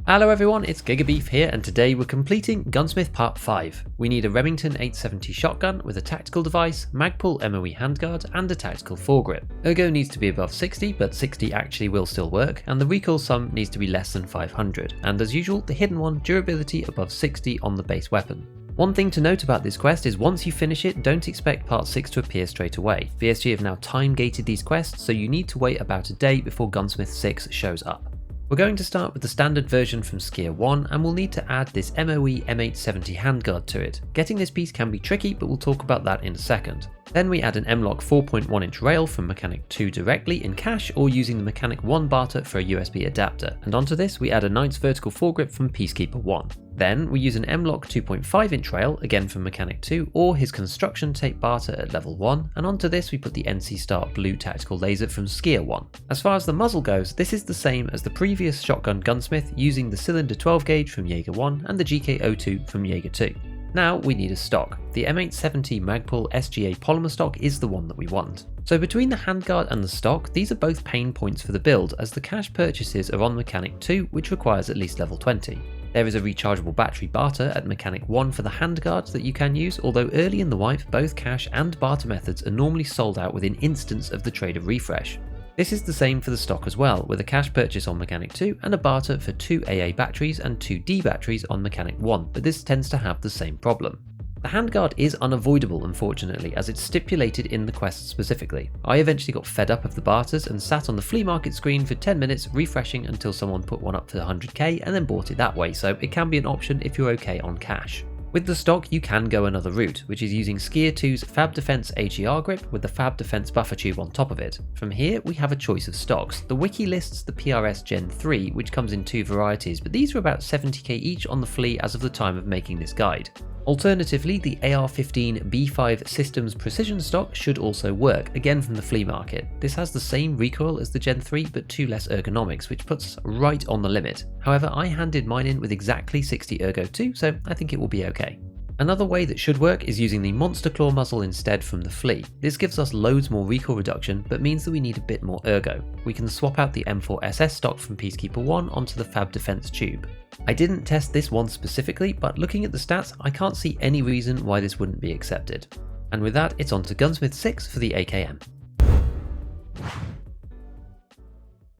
Hello everyone, it's Gigabeef here, and today we're completing Gunsmith Part 5. We need a Remington 870 shotgun with a tactical device, Magpul MOE handguard, and a tactical foregrip. Ergo needs to be above 60, but 60 actually will still work, and the recoil sum needs to be less than 500, and as usual, the hidden one, durability above 60 on the base weapon. One thing to note about this quest is once you finish it, don't expect Part 6 to appear straight away. SGA have now time gated these quests, so you need to wait about a day before Gunsmith 6 shows up. We're going to start with the standard version from SGA 1, and we'll need to add this MOE M870 handguard to it. Getting this piece can be tricky, but we'll talk about that in a second. Then we add an M-Lock 4.1 inch rail from Mechanic 2 directly in cache or using the Mechanic 1 barter for a USB adapter, and onto this we add a Knight's vertical foregrip from Peacekeeper 1. Then we use an M-Lock 2.5 inch rail, again from Mechanic 2, or his construction tape barter at level 1, and onto this we put the NC Start blue tactical laser from SGA 1. As far as the muzzle goes, this is the same as the previous shotgun Gunsmith, using the cylinder 12 gauge from Jaeger 1 and the GK02 from Jaeger 2. Now we need a stock. The M870 Magpul SGA polymer stock is the one that we want. So between the handguard and the stock, these are both pain points for the build, as the cache purchases are on Mechanic 2, which requires at least level 20. There is a rechargeable battery barter at Mechanic 1 for the handguards that you can use, although early in the wipe, both cache and barter methods are normally sold out within instants of the trader refresh. This is the same for the stock as well, with a cache purchase on Mechanic 2 and a barter for 2 AA batteries and 2 D batteries on Mechanic 1, but this tends to have the same problem. The handguard is unavoidable, unfortunately, as it's stipulated in the quest specifically. I eventually got fed up of the barters and sat on the flea market screen for 10 minutes refreshing until someone put one up for 100k and then bought it that way, so it can be an option if you're okay on cash. With the stock, you can go another route, which is using SGA 2's Fab Defense HER grip with the Fab Defense buffer tube on top of it. From here, we have a choice of stocks. The wiki lists the PRS Gen 3, which comes in 2 varieties, but these are about 70k each on the flea as of the time of making this guide. Alternatively, the AR-15 B5 Systems Precision stock should also work, again from the flea market. This has the same recoil as the Gen 3, but 2 less ergonomics, which puts us right on the limit. However, I handed mine in with exactly 60 ergo too, so I think it will be okay. Another way that should work is using the Monster Claw muzzle instead from the flea. This gives us loads more recoil reduction, but means that we need a bit more ergo. We can swap out the M4SS stock from Peacekeeper 1 onto the Fab Defense tube. I didn't test this one specifically, but looking at the stats, I can't see any reason why this wouldn't be accepted. And with that, it's on to Gunsmith 6 for the AKM.